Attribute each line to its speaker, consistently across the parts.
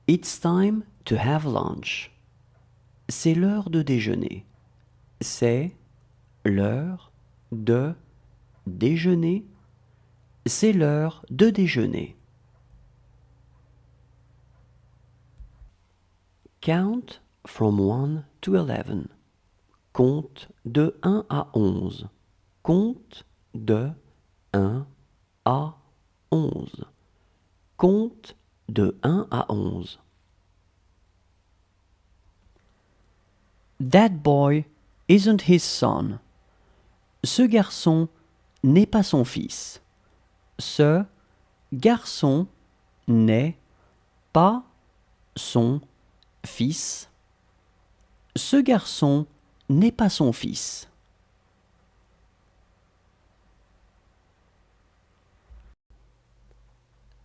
Speaker 1: It's time to have lunch. C'est l'heure de déjeuner. C'est l'heure de déjeuner. C'est l'heure de déjeuner. Count from 1 to 11. Compte de 1 à 11. Compte de 1 à 11. Compte de 1 à 11. That boy isn't his son. Ce garçon n'est pas son fils. Ce garçon n'est pas son fils. Ce garçon n'est pas son fils.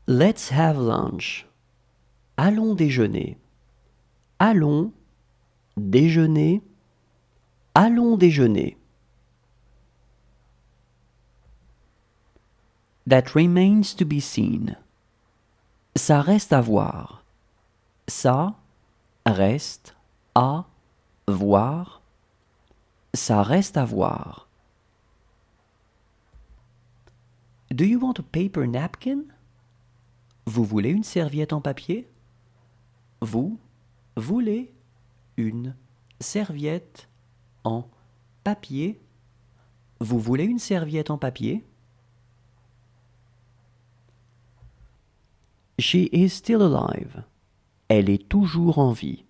Speaker 1: Let's have lunch. Allons déjeuner. Allons déjeuner. Allons déjeuner. That remains to be seen. Ça reste à voir. Ça reste à voir. Ça reste à voir. Do you want a paper napkin? Vous voulez une serviette en papier? Vous voulez une serviette en papier? Vous voulez une serviette en papier? She is still alive. Elle est toujours en vie.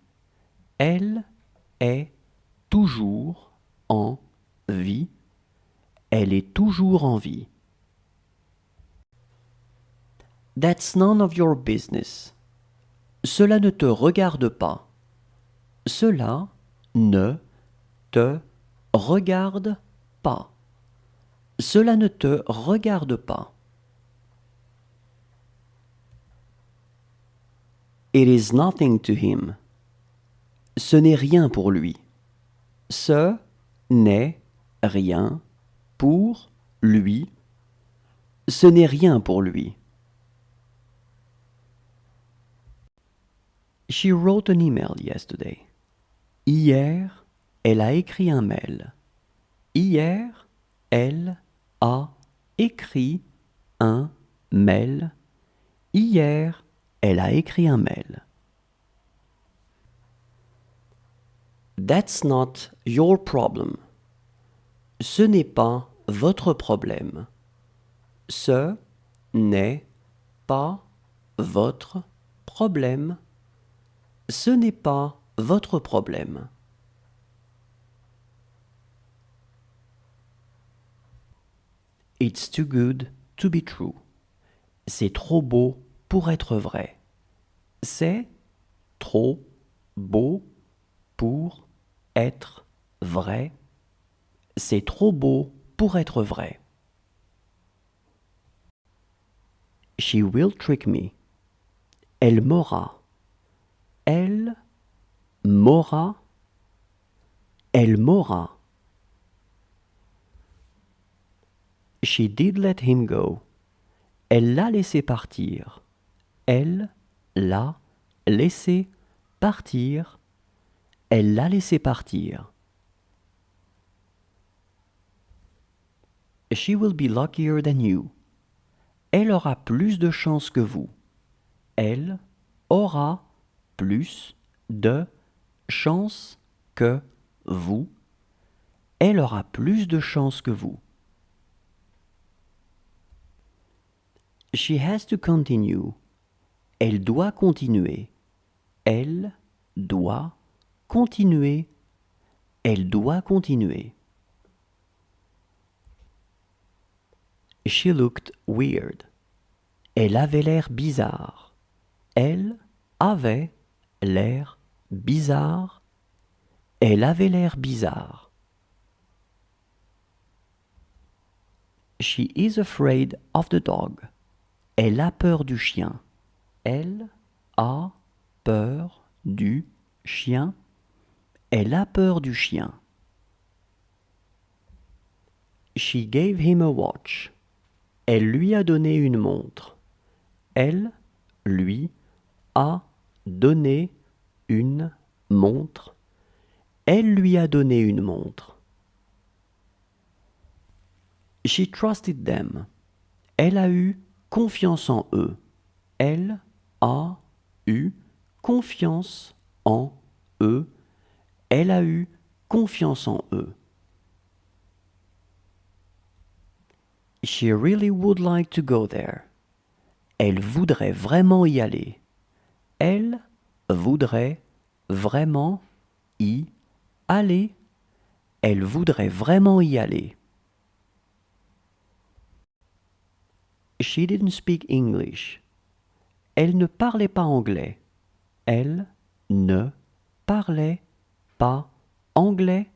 Speaker 1: Elle est toujours en vie. Elle est toujours en vie. That's none of your business. Cela ne te regarde pas. Cela ne te regarde pas. Cela ne te regarde pas. It is nothing to him. Ce n'est rien pour lui. Ce n'est rien pour lui. Ce n'est rien pour lui. She wrote an email yesterday. Hier, elle a écrit un mail. Hier, elle a écrit un mail. Hier, elle a écrit un mail. That's not your problem. Ce n'est pas votre problème. Ce n'est pas votre problème. Ce n'est pas votre problème. It's too good to be true. C'est trop beau pour être vrai. C'est trop beau pour être vrai. C'est trop beau pour être vrai. She will trick me. Elle m'aura. Elle m'aura. Elle m'aura. She did let him go. Elle l'a laissé partir. Elle l'a laissé partir. Elle l'a laissé partir. She will be luckier than you. Elle aura plus de chance que vous. Elle aura plus de chance que vous. Elle aura plus de chance que vous. She has to continue. Elle doit continuer. Elle doit continuer. Elle doit continuer. She looked weird. Elle avait l'air bizarre. Elle avait l'air bizarre. Elle avait l'air bizarre. She is afraid of the dog. Elle a peur du chien. Elle a peur du chien. Elle a peur du chien. She gave him a watch. Elle lui a donné une montre. Elle lui a donné une montre. Elle lui a donné une montre. She trusted them. Elle a eu confiance en eux. Elle a eu confiance en eux. Elle a eu confiance en eux. She really would like to go there. Elle voudrait vraiment y aller. Elle voudrait vraiment y aller. Elle voudrait vraiment y aller. She didn't speak English. Elle ne parlait pas anglais. Elle ne parlait pas anglais.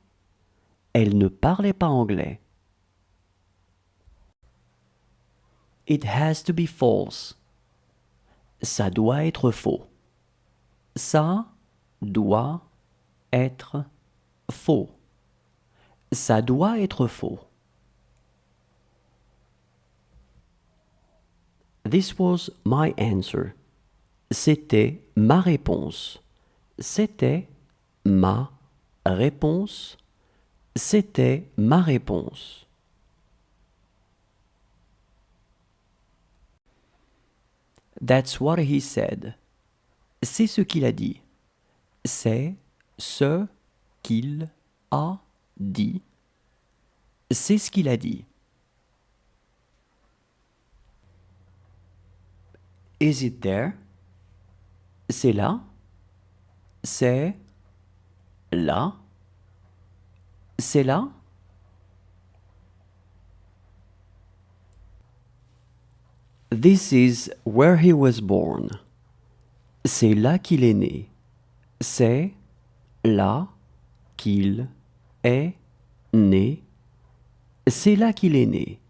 Speaker 1: Elle ne parlait pas anglais. It has to be false. Ça doit être faux. Ça doit être faux. Ça doit être faux. This was my answer. C'était ma réponse. C'était ma réponse. C'était ma réponse. That's what he said. C'est ce qu'il a dit. C'est ce qu'il a dit. C'est ce qu'il a dit. Is it there? C'est là. C'est là. C'est là. This is where he was born. C'est là qu'il est né. C'est là qu'il est né. C'est là qu'il est né.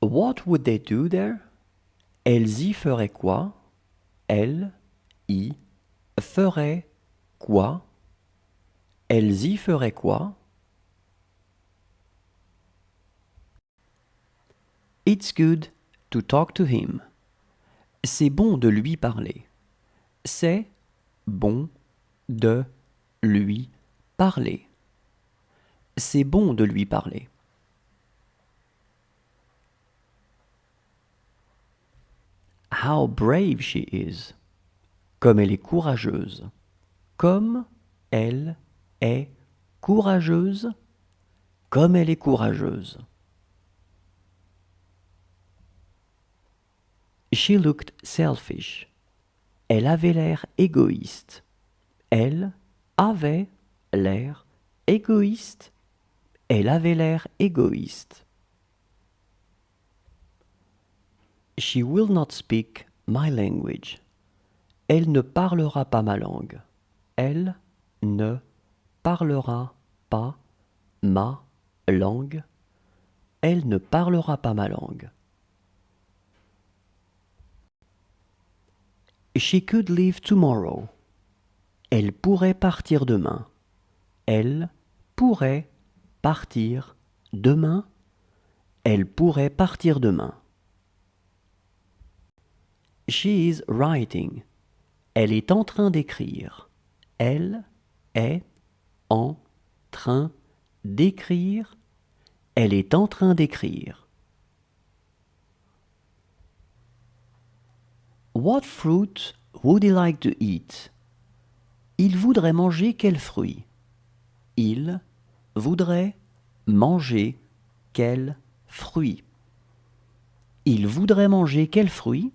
Speaker 1: What would they do there? Elles y feraient quoi? Elles y feraient quoi? Elles y feraient quoi? It's good to talk to him. C'est bon de lui parler. C'est bon de lui parler. C'est bon de lui parler. How brave she is. Comme elle est courageuse. Comme elle est courageuse. Comme elle est courageuse. She looked selfish. Elle avait l'air égoïste. Elle avait l'air égoïste. Elle avait l'air égoïste. She will not speak my language. Elle ne parlera pas ma langue. Elle ne parlera pas ma langue. Elle ne parlera pas ma langue. She could leave tomorrow. Elle pourrait partir demain. Elle pourrait partir demain. Elle pourrait partir demain. She is writing. Elle est en train d'écrire. Elle est en train d'écrire. Elle est en train d'écrire. What fruit would he like to eat? Il voudrait manger quel fruit? Il voudrait manger quel fruit? Il voudrait manger quel fruit?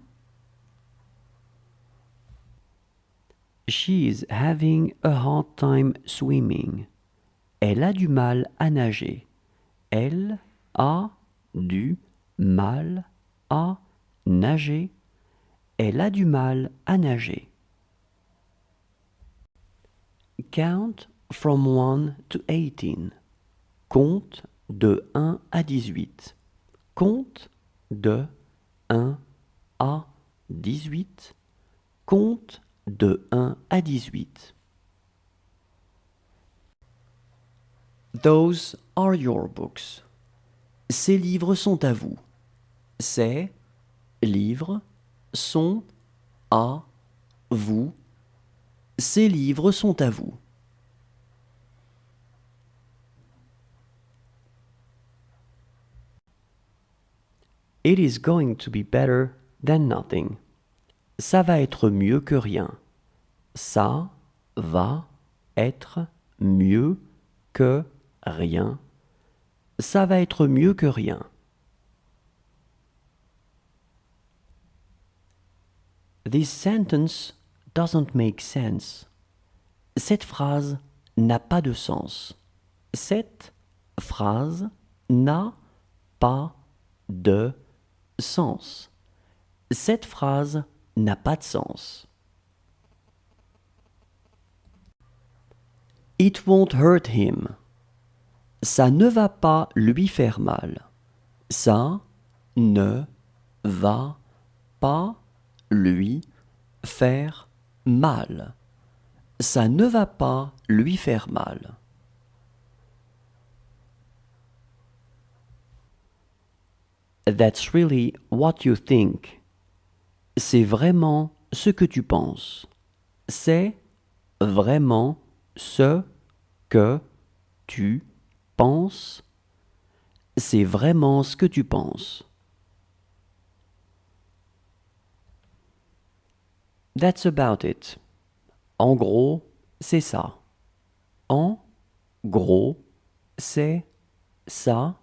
Speaker 1: She is having a hard time swimming. Elle a du mal à nager. Elle a du mal à nager. Elle a du mal à nager. Count from 1 to 18. Compte de 1 à 18. Compte de 1 à 18. Compte de 1 à 18. Those are your books. Ces livres sont à vous. Ces livres sont à vous. Ces livres sont à vous. It is going to be better than nothing. Ça va être mieux que rien. Ça va être mieux que rien. Ça va être mieux que rien. This sentence doesn't make sense. Cette phrase n'a pas de sens. Cette phrase n'a pas de sens. Cette phrase n'a pas de sens. It won't hurt him. Ça ne va pas lui faire mal. Ça ne va pas lui faire mal. Ça ne va pas lui faire mal. That's really what you think. C'est vraiment ce que tu penses. C'est vraiment ce que tu penses. C'est vraiment ce que tu penses. That's about it. En gros, c'est ça. En gros, c'est ça.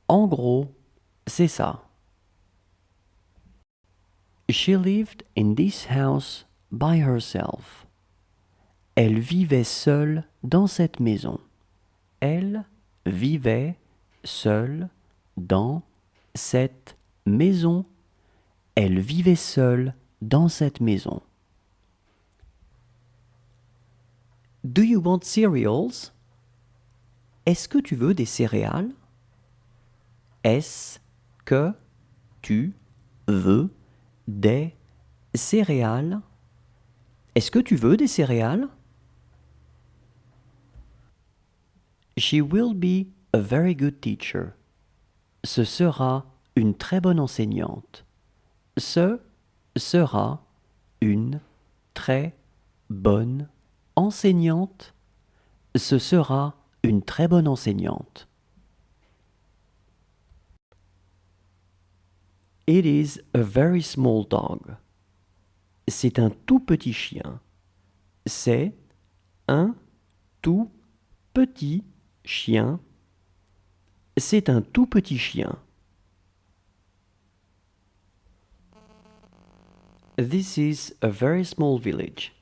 Speaker 1: En gros, c'est ça. She lived in this house by herself. Elle vivait seule dans cette maison. Elle vivait seule dans cette maison. Elle vivait seule dans cette maison. Do you want cereals? Est-ce que tu veux des céréales? Est-ce que tu veux des céréales? Est-ce que tu veux des céréales? She will be a very good teacher. Ce sera une très bonne enseignante. Ce sera une très bonne enseignante. Ce sera une très bonne enseignante. It is a very small dog. C'est un tout petit chien. C'est un tout petit chien. C'est un tout petit chien. This is a very small village.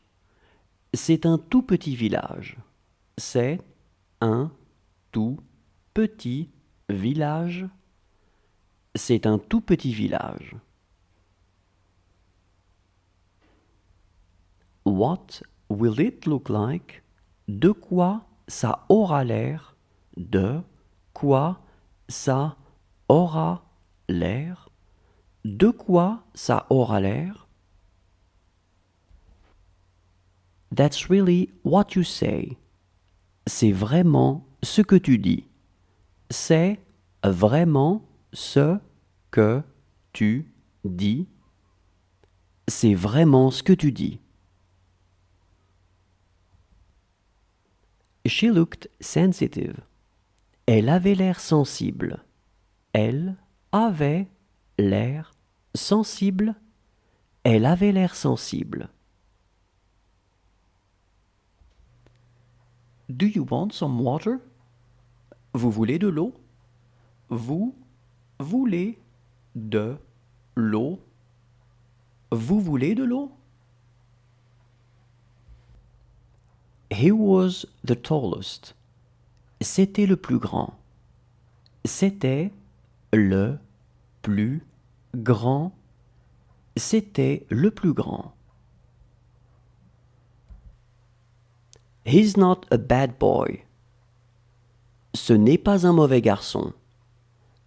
Speaker 1: C'est un tout petit village. C'est un tout petit village. C'est un tout petit village. What will it look like? De quoi ça aura l'air? De quoi ça aura l'air? De quoi ça aura l'air? That's really what you say. C'est vraiment ce que tu dis. C'est vraiment ce que tu dis. C'est vraiment ce que tu dis. She looked sensitive. Elle avait l'air sensible. Elle avait l'air sensible. Elle avait l'air sensible. Do you want some water? Vous voulez de l'eau? Vous voulez de l'eau? Vous voulez de l'eau? He was the tallest. C'était le plus grand. C'était le plus grand. C'était le plus grand. He's not a bad boy. Ce n'est pas un mauvais garçon.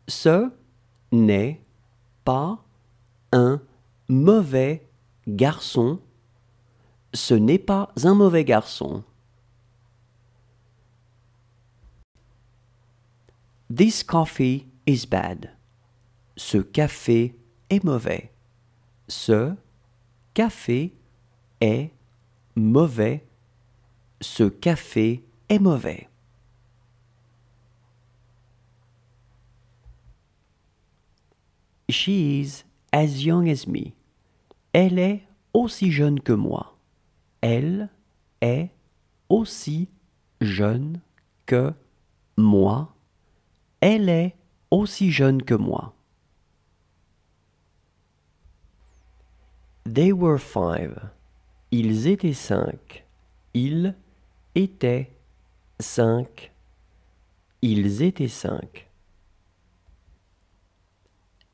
Speaker 1: Ce n'est pas un mauvais garçon. Ce n'est pas un mauvais garçon. This coffee is bad. Ce café est mauvais. Ce café est mauvais. Ce café est mauvais. She is as young as me. Elle est aussi jeune que moi. Elle est aussi jeune que moi. Elle est aussi jeune que moi. They were 5. Ils étaient 5. Ils étaient 5. Ils étaient 5.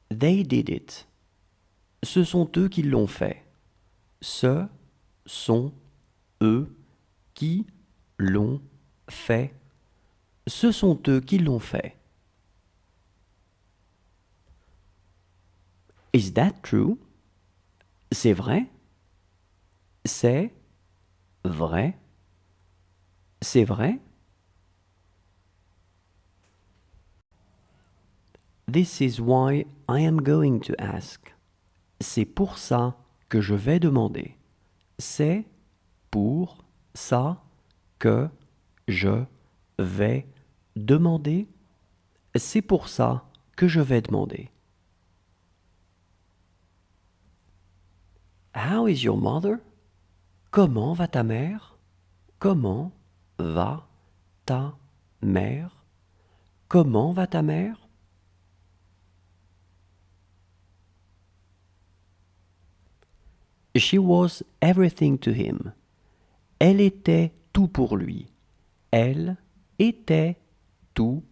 Speaker 1: They did it. Ce sont eux qui l'ont fait. Ce sont eux qui l'ont fait. Ce sont eux qui l'ont fait. Is that true? C'est vrai? C'est vrai? C'est vrai? This is why I am going to ask. C'est pour ça que je vais demander. C'est pour ça que je vais demander. C'est pour ça que je vais demander. How is your mother? Comment va ta mère? Comment va ta mère? Comment va ta mère? She was everything to him. Elle était tout pour lui. Elle était tout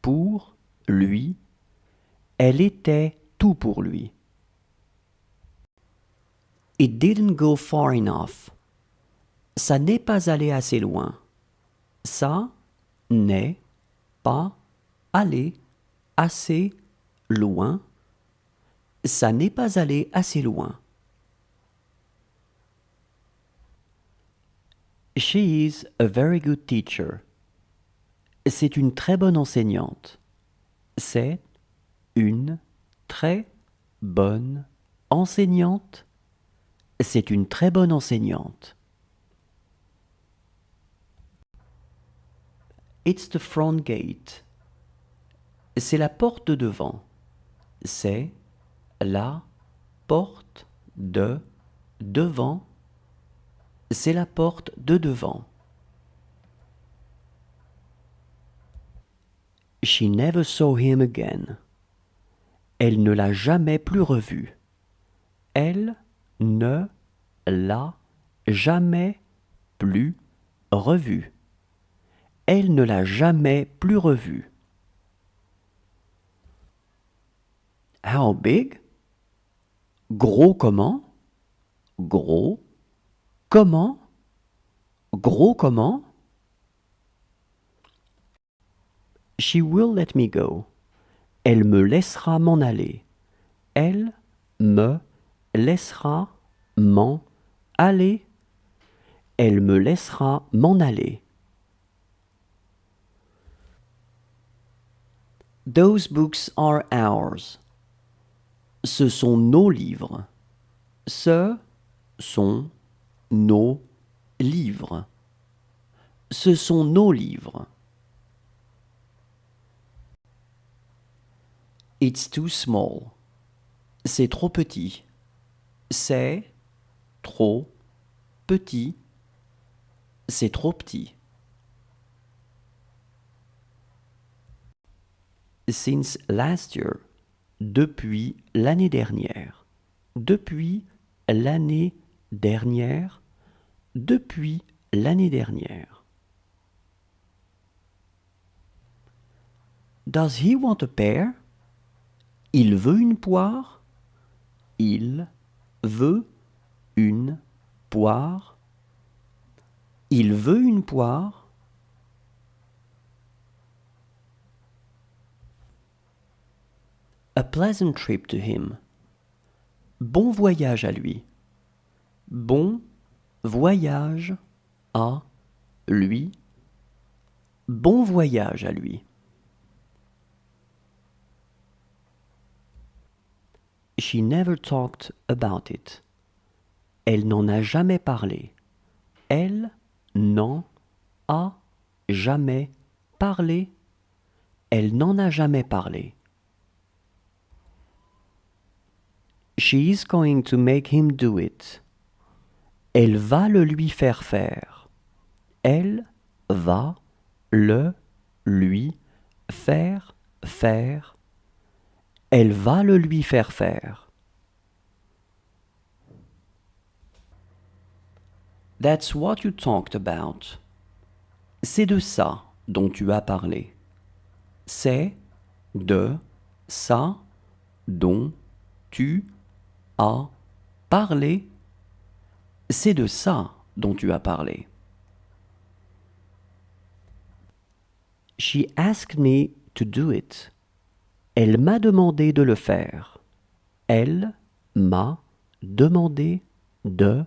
Speaker 1: pour lui. Elle était tout pour lui. It didn't go far enough. Ça n'est pas allé assez loin. Ça n'est pas allé assez loin. Ça n'est pas allé assez loin. She is a very good teacher. C'est une très bonne enseignante. C'est une très bonne enseignante. C'est une très bonne enseignante. It's the front gate. C'est la porte de devant. C'est la porte de devant. C'est la porte de devant. She never saw him again. Elle ne l'a jamais plus revu. Elle ne l'a jamais plus revu. Elle ne l'a jamais plus revu. How big? Gros comment? Gros comment? Gros comment? She will let me go. Elle me laissera m'en aller. Elle me laissera m'en aller. Elle me laissera m'en aller. Those books are ours. Ce sont nos livres. Ce sont nos livres. Ce sont nos livres. It's too small. C'est trop petit. C'est trop petit. C'est trop petit. Since last year. Depuis l'année dernière. Depuis l'année dernière. Depuis l'année dernière. Does he want a pear? Il veut une poire? Il veut une poire? Il veut une poire? A pleasant trip to him. Bon voyage à lui. Bon voyage à lui. Bon voyage à lui. She never talked about it. Elle n'en a jamais parlé. Elle n'en a jamais parlé. Elle n'en a jamais parlé. She is going to make him do it. Elle va le lui faire faire. Elle va le lui faire faire. Elle va le lui faire faire. That's what you talked about. C'est de ça dont tu as parlé. C'est de ça dont tu as parlé. C'est de ça dont tu as parlé. She asked me to do it. Elle m'a demandé de le faire. Elle m'a demandé de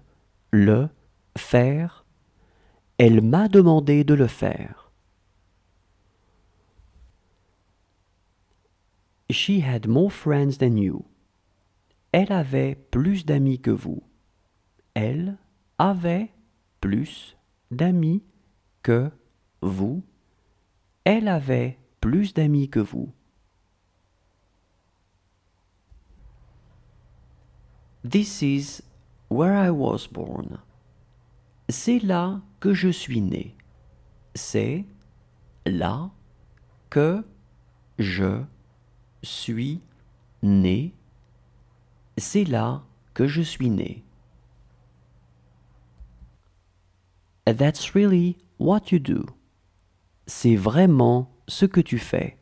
Speaker 1: le faire. Elle m'a demandé de le faire. She had more friends than you. Elle avait plus d'amis que vous. Elle avait plus d'amis que vous. Elle avait plus d'amis que vous. This is where I was born. C'est là que je suis né. C'est là que je suis né. C'est là que je suis né. That's really what you do. C'est vraiment ce que tu fais.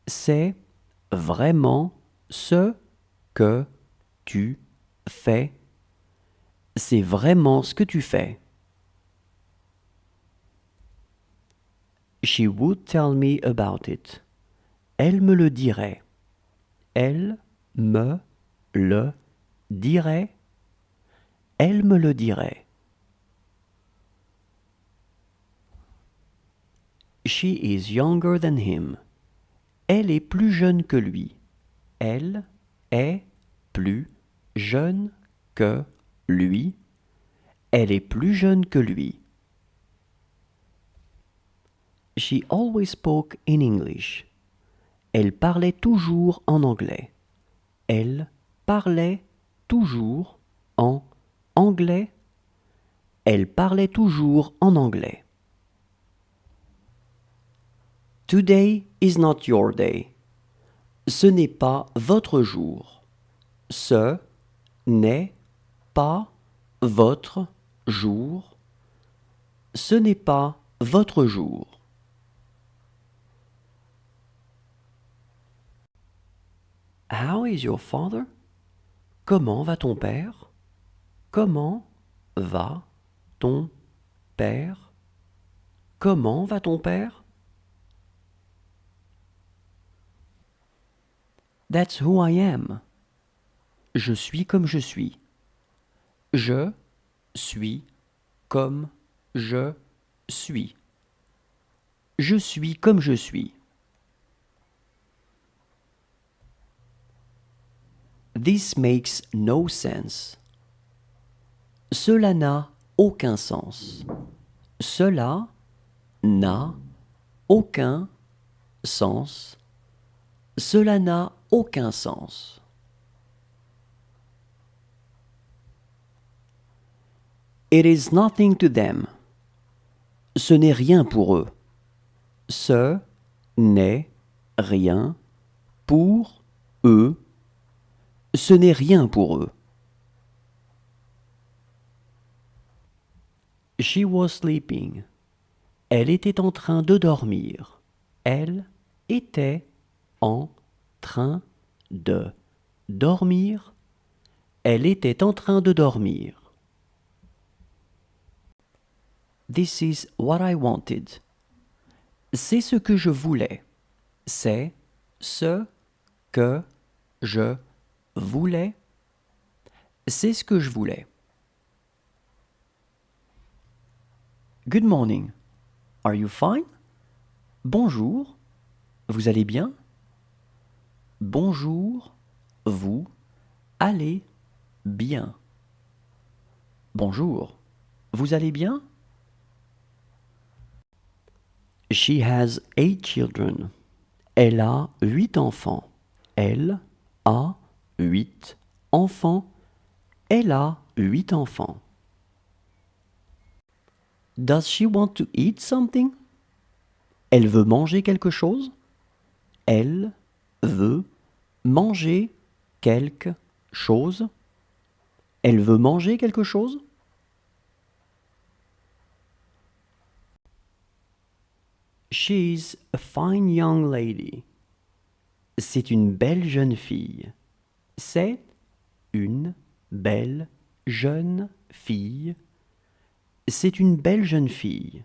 Speaker 1: C'est vraiment ce que tu fais. C'est vraiment ce que tu fais. She would tell me about it. Elle me le dirait. Elle me le dirait. Elle me le dirait. She is younger than him. Elle est plus jeune que lui. Elle est plus jeune que lui. Elle est plus jeune que lui. She always spoke in English. Elle parlait toujours en anglais. Elle parlait toujours en anglais. Elle parlait toujours en anglais. Today is not your day. Ce n'est pas votre jour. Ce n'est pas votre jour. Ce n'est pas votre jour. How is your father? Comment va ton père? Comment va ton père? Comment va ton père? That's who I am. Je suis comme je suis. Je suis comme je suis. Je suis comme je suis. This makes no sense. Cela n'a aucun sens. Cela n'a aucun sens. Cela n'a aucun sens. It is nothing to them. Ce n'est rien pour eux. Ce n'est rien pour eux. Ce n'est rien pour eux. She was sleeping. Elle était en train de dormir. Elle était en train de dormir. Elle était en train de dormir. This is what I wanted. C'est ce que je voulais. C'est ce que je voulais. C'est ce que je voulais. Good morning. Are you fine? Bonjour. Vous allez bien? Bonjour. Vous allez bien. Bonjour, vous allez bien? She has 8 children. Elle a 8 enfants. Elle a 8 enfants. Elle a 8 enfants. Does she want to eat something? Elle veut manger quelque chose? Elle veut manger quelque chose? Elle veut manger quelque chose? She's a fine young lady. C'est une belle jeune fille. C'est une belle jeune fille. C'est une belle jeune fille.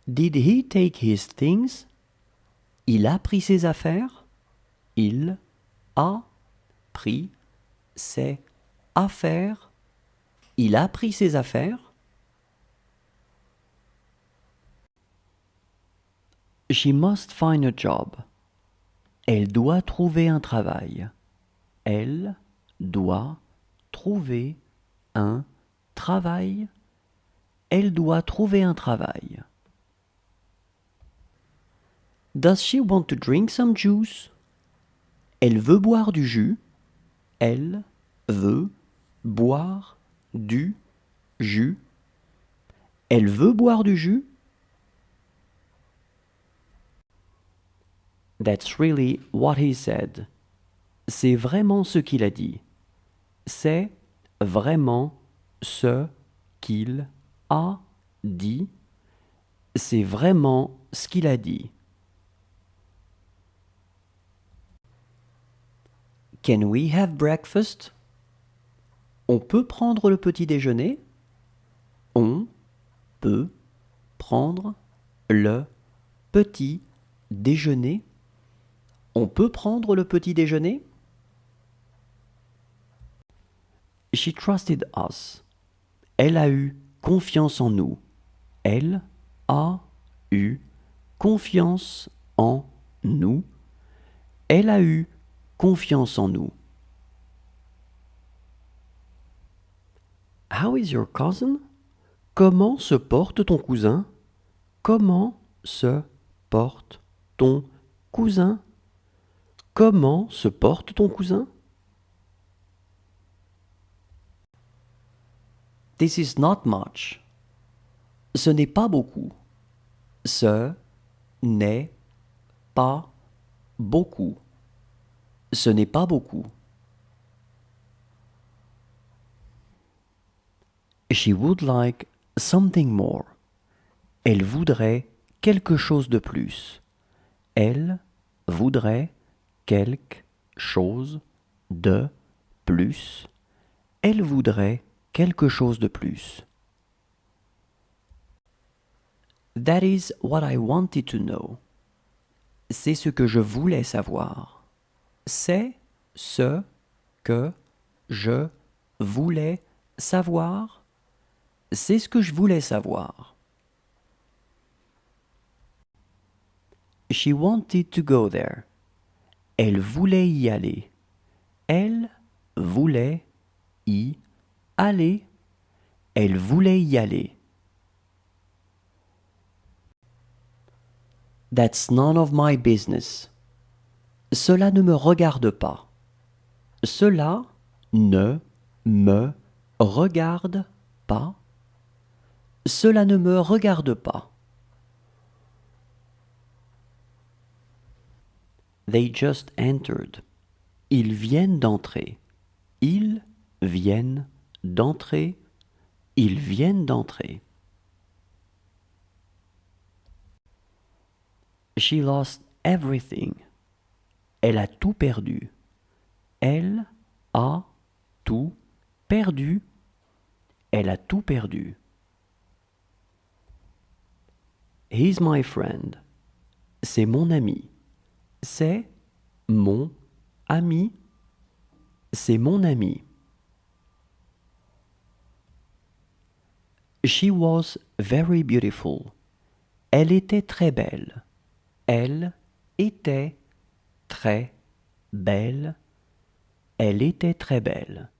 Speaker 1: Did he take his things? Il a pris ses affaires? Il a pris ses affaires? Il a pris ses affaires? She must find a job. Elle doit trouver un travail. Elle doit trouver un travail. Elle doit trouver un travail. Does she want to drink some juice? Elle veut boire du jus. Elle veut boire du jus. Elle veut boire du jus. That's really what he said. C'est vraiment ce qu'il a dit. C'est vraiment ce qu'il a dit. C'est vraiment ce qu'il a dit. Can we have breakfast? On peut prendre le petit déjeuner? On peut prendre le petit déjeuner? On peut prendre le petit déjeuner? She trusted us. Elle a eu confiance en nous. Elle a eu confiance en nous. Elle a eu confiance en nous. How is your cousin? Comment se porte ton cousin? Comment se porte ton cousin? Comment se porte ton cousin? This is not much. Ce n'est pas beaucoup. Ce n'est pas beaucoup. Ce n'est pas beaucoup. She would like something more. Elle voudrait quelque chose de plus. Elle voudrait quelque chose de plus. Elle voudrait quelque chose de plus. That is what I wanted to know. C'est ce que je voulais savoir. C'est ce que je voulais savoir. C'est ce que je voulais savoir. She wanted to go there. Elle voulait y aller. Elle voulait y aller. Elle voulait y aller. That's none of my business. Cela ne me regarde pas. Cela ne me regarde pas. Cela ne me regarde pas. They just entered. Ils viennent d'entrer. Ils viennent d'entrer. Ils viennent d'entrer. She lost everything. Elle a tout perdu. Elle a tout perdu. Elle a tout perdu. He's my friend. C'est mon ami. C'est mon ami. C'est mon ami. She was very beautiful. Elle était très belle. Elle était très belle. Elle était très belle.